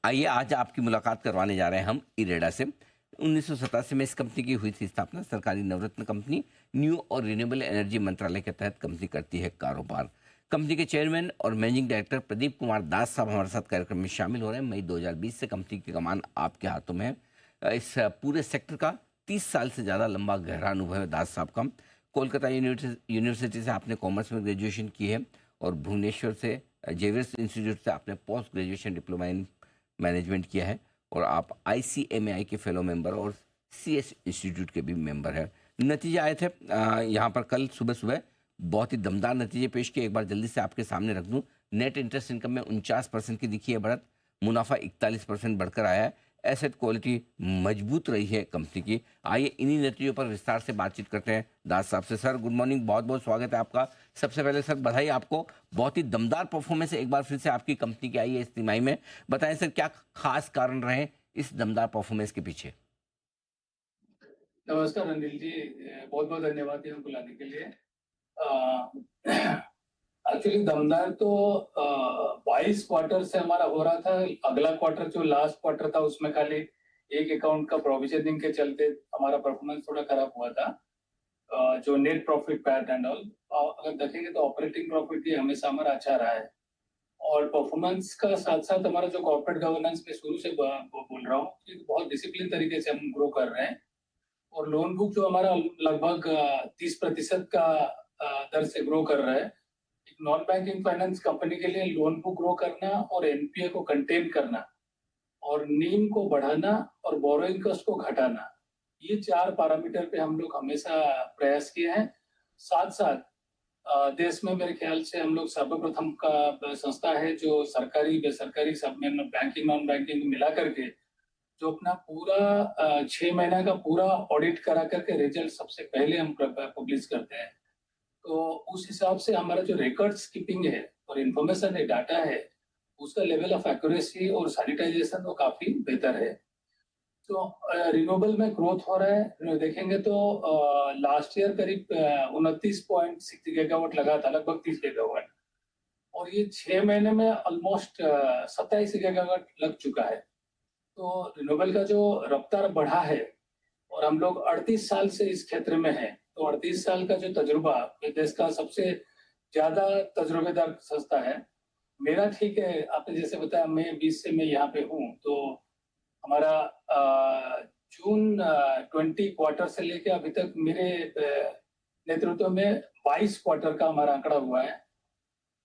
आइए आज आपकी मुलाकात करवाने जा रहे हैं हम इरेडा से। 1987 में इस कंपनी की हुई थी स्थापना। सरकारी नवरत्न कंपनी, न्यू और रिन्यूएबल एनर्जी मंत्रालय के तहत कंपनी करती है कारोबार। कंपनी के चेयरमैन और मैनेजिंग डायरेक्टर प्रदीप कुमार दास साहब हमारे साथ कार्यक्रम में शामिल हो रहे हैं। मई 2020 से कंपनी की कमान आपके हाथों में है। इस पूरे सेक्टर का 30 साल से ज़्यादा लंबा गहरा अनुभव है दास साहब का। कोलकाता यूनिवर्सिटी से आपने कॉमर्स में ग्रेजुएशन की है और भुवनेश्वर से जेवियर्स इंस्टीट्यूट से आपने post graduation diploma in management किया है और आप ICMAI के फेलो मेंबर और CS इंस्टीट्यूट के भी मेंबर हैं। नतीजे आए थे यहाँ पर कल सुबह सुबह, बहुत ही दमदार नतीजे पेश किए। एक बार जल्दी से आपके सामने रख दूं। नेट इंटरेस्ट इनकम में 49% की दिखी है बढ़त, मुनाफा 41% बढ़कर आया है। एसेट क्वालिटी मजबूत रही है कंपनी की। आइए इन्हीं नतीजों पर विस्तार से बातचीत करते हैं दास साहब से। सर गुड मॉर्निंग, बहुत बहुत स्वागत है आपका। सबसे पहले सर बधाई आपको, बहुत ही दमदार परफॉर्मेंस एक बार फिर से आपकी कंपनी की आई है इस तिमाही में। बताएं सर, क्या खास कारण रहे इस दमदार परफॉर्मेंस के पीछे? नमस्कार अनिल जी, बहुत बहुत धन्यवाद यहाँ बुलाने के लिए। एक्चुअली दमदार तो 22 क्वार्टर से हमारा हो रहा था। अगला क्वार्टर जो लास्ट क्वार्टर था उसमें खाली एक अकाउंट का प्रोविजनिंग के चलते हमारा परफॉर्मेंस थोड़ा खराब हुआ था। जो net profit PAT and all, अगर देखेंगे तो ऑपरेटिंग प्रॉफिट भी हमेशा हमारा अच्छा रहा है। और परफॉर्मेंस का साथ साथ हमारा जो कॉर्पोरेट गवर्नेंस में शुरू से बोल रहा हूँ कि बहुत डिसिप्लिन तरीके से हम ग्रो कर रहे हैं। और लोन बुक जो हमारा लगभग 30% का दर से ग्रो कर रहा है। एक नॉन बैंकिंग फाइनेंस कंपनी के लिए लोन बुक ग्रो करना और एनपीए को कंटेन करना और नीम को बढ़ाना और बोरोइंग कॉस्ट को घटाना, ये 4 पैरामीटर पे हम लोग हमेशा प्रयास किए हैं। साथ साथ देश में मेरे ख्याल से हम लोग सर्वप्रथम का संस्था है जो सरकारी बेसरकारी सब में बैंकिंग नॉन बैंकिंग मिला करके जो अपना पूरा 6 महीना का पूरा ऑडिट करा करके रिजल्ट सबसे पहले हम पब्लिश करते हैं। तो उस हिसाब से हमारा जो रिकॉर्ड्स कीपिंग है और इंफॉर्मेशन है, डाटा है, उसका लेवल ऑफ एक्यूरेसी और सैनिटाइजेशन वो काफी बेहतर है। तो रिन्यूएबल में ग्रोथ हो रहा है। देखेंगे तो लास्ट ईयर करीब 29.6 गीगावाट लगा था, लगभग 30 गीगावाट, और ये 6 महीने में ऑलमोस्ट 27 गीगावाट लग चुका है। तो रिन्यूएबल का जो रफ्तार बढ़ा है और हम लोग 38 साल से इस क्षेत्र में हैं, तो 38 साल का जो तजुर्बा, देश का सबसे ज्यादा तजुर्बेदार संस्था है। मेरा ठीक है, आपने जैसे बताया मैं 20 से मैं यहाँ पे हूँ, तो हमारा जून 20 क्वार्टर से लेके अभी तक मेरे नेतृत्व में 22 क्वार्टर का हमारा आंकड़ा हुआ है।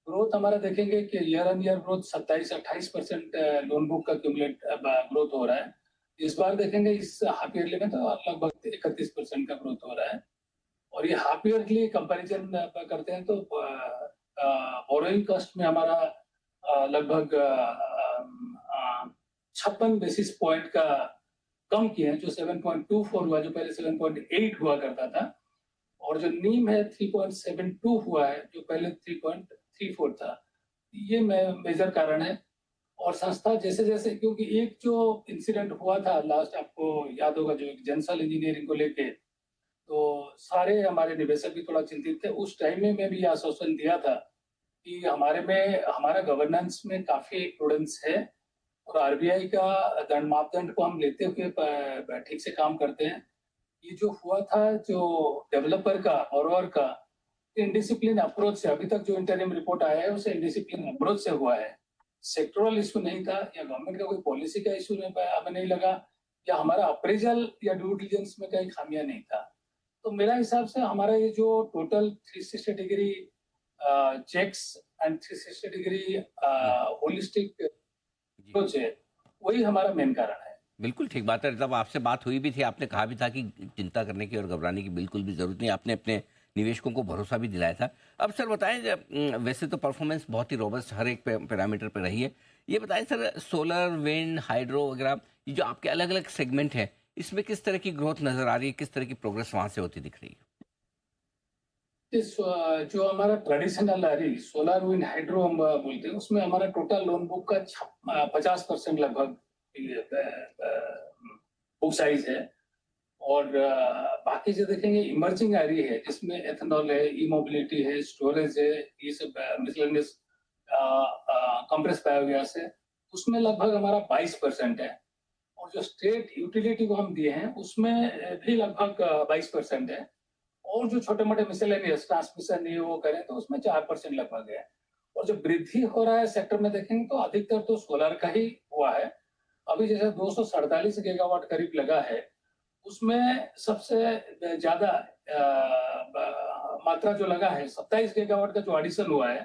ग्रोथ हमारा देखेंगे कि year on year growth 27-28% loan book का क्यूमुलेट ग्रोथ हो रहा है। इस बार देखेंगे इस हाफ ईयरली में तो लगभग 31% का ग्रोथ हो रहा है। और ये हाफ ईयरली कंपैरिजन करते हैं तो बोरोइंग कॉस्ट में हमारा लगभग 56 बेसिस पॉइंट का कम किया है, जो 7.24 हुआ, जो पहले 7.8 हुआ करता था। और जो नीम है 3.72 हुआ है, जो पहले 3.34 था। ये मेजर कारण है। और संस्था जैसे जैसे, क्योंकि एक जो इंसिडेंट हुआ था लास्ट, आपको याद होगा, जो जनसल इंजीनियरिंग को लेके, तो सारे हमारे निवेशक भी थोड़ा चिंतित थे। उस टाइम में मैं भी आश्वासन दिया था कि हमारा गवर्नेंस में काफी प्रूडेंस है और आरबीआई का दंड मापदंड को हम लेते हुए ठीक से काम करते हैं। ये जो हुआ था, जो डेवलपर का बोरोवर का इनडिसिप्लिन अप्रोच से, अभी तक जो इंटरिम रिपोर्ट आया है उसे इनडिसिप्लिन अप्रोच से हुआ है। सेक्टोरल इशू नहीं था या गवर्नमेंट का कोई पॉलिसी का इशू हमें नहीं लगा, या हमारा अप्रेजल या ड्यू डिलिजेंस में कहीं खामियां नहीं था। तो मेरा हिसाब से हमारा ये जो total 360 degree checks and 360 degree holistic approach है, वही हमारा मेन कारण है। बिल्कुल ठीक बात है। जब आपसे बात हुई भी थी, आपने कहा भी था कि चिंता करने की और घबराने की बिल्कुल भी जरूरत नहीं। आपने अपने निवेशकों को भरोसा भी दिलाया था। अब सर बताएं, वैसे तो परफॉर्मेंस बहुत ही रोबस्ट हर एक पैरामीटर पर रही है। ये बताएं सर, सोलर, विंड, हाइड्रो वगैरह, ये जो आपके अलग अलग सेगमेंट है, इसमें किस तरह की ग्रोथ नजर आ रही है, किस तरह की प्रोग्रेस वहां से होती दिख रही है? जो हमारा ट्रेडिशनल सोलर विंड हाइड्रो हम बोलते हैं, उसमें हमारा टोटल लोन बुक का 50% लगभग बुक साइज है। और बाकी जो देखेंगे इमर्जिंग आ रही है, जिसमें एथेनॉल है, ई मोबिलिटी है, स्टोरेज है, ये सब मिसलेनियस कंप्रेस बायोगैस है। उसमें लगभग हमारा 22% है, और जो स्टेट यूटिलिटी को हम दिए हैं उसमें भी लगभग 22% है, और जो छोटे मोटे मिसेलेनियस ट्रांसमिशन ये वो करें तो उसमें 4% लगभग है। और जो वृद्धि हो रहा है सेक्टर में देखेंगे तो अधिकतर तो सोलर का ही हुआ है। अभी जैसे 247 गीगावाट करीब लगा है, उसमें सबसे ज्यादा मात्रा जो लगा है 27 गीगावाट का जो एडिशन हुआ है,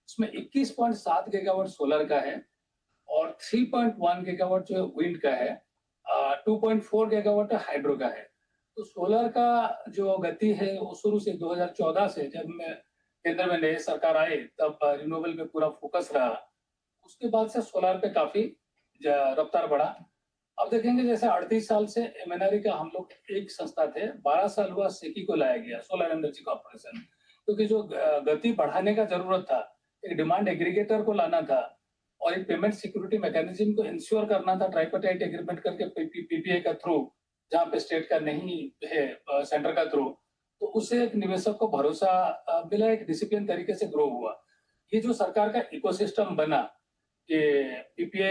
उसमें 21.7 गीगावाट सोलर का है, और 3.1 गीगावाट जो विंड का है, 2.4 गीगावाट हाइड्रो का है। तो सोलर का जो गति है वो शुरू से 2014 से जब मैं केंद्र में नई सरकार आई तब रिन्यूएबल पे पूरा फोकस रहा। उसके बाद से सोलर पे काफी रफ्तार बढ़ा। अब देखेंगे जैसे 38 साल से एमएनआरई का हम लोग एक संस्था थे, 12 साल हुआ सेकी को लाया गया, सोलर एनर्जी कॉर्पोरेशन, क्योंकि जो गति बढ़ाने का जरूरत था, एक डिमांड एग्रीगेटर को लाना था और एक पेमेंट सिक्योरिटी मैकेनिज्म को इंश्योर करना था ट्राइपार्टाइट एग्रीमेंट करके पीपीए का थ्रू, जहाँ पे स्टेट का नहीं है सेंटर का थ्रू, तो उससे एक निवेशक को भरोसा मिला, एक डिसिप्लिन तरीके से ग्रो हुआ। ये जो सरकार का इकोसिस्टम बना कि पीपीए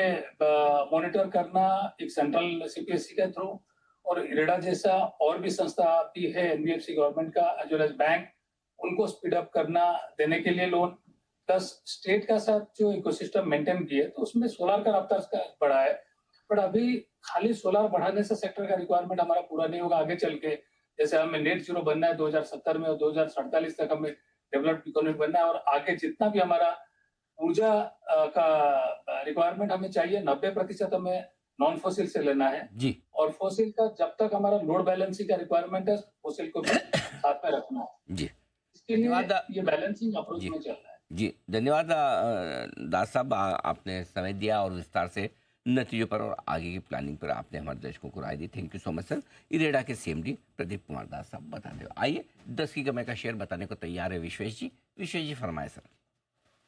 मॉनिटर करना एक सेंट्रल सीपीएससी के थ्रू, और इरेडा जैसा और भी संस्था भी है एनबीएफसी गवर्नमेंट का एज वेल एज बैंक, उनको स्पीड अप करना देने के लिए लोन, प्लस स्टेट का साथ जो इकोसिस्टम मेंटेन किए तो उसमें सोलर का रफ्तार बढ़ा है। बट अभी खाली सोलर बढ़ाने से सेक्टर का रिक्वायरमेंट हमारा पूरा नहीं होगा आगे चल के। जैसे हमें नेट जीरो बनना है 2070 में, और 2047 तक हमें डेवलप्ड इकोनॉमी बनना है, और आगे जितना भी हमारा ऊर्जा का रिक्वायरमेंट हमें चाहिए 90% हमें नॉन फोसिल से लेना है, जी और फोसिल का जब तक हमारा लोड बैलेंसिंग का रिक्वायरमेंट है फोसिल को भी साथ में रखना है। जी इसके लिए धन्यवाद। ये बैलेंसिंग अप्रोच जी में चल रहा है। जी धन्यवाद दास साहब, आपने समय दिया और विस्तार से नतीजों पर और आगे की प्लानिंग पर आपने हमारे दर्शकों को राय दी। Thank you so much sir. IREDA के सीएमडी प्रदीप कुमार दास साहब बताते हुए। आइए 10 की कमाई का शेयर बताने को तैयार है विश्वेश जी। विश्वेश जी फरमाए सर।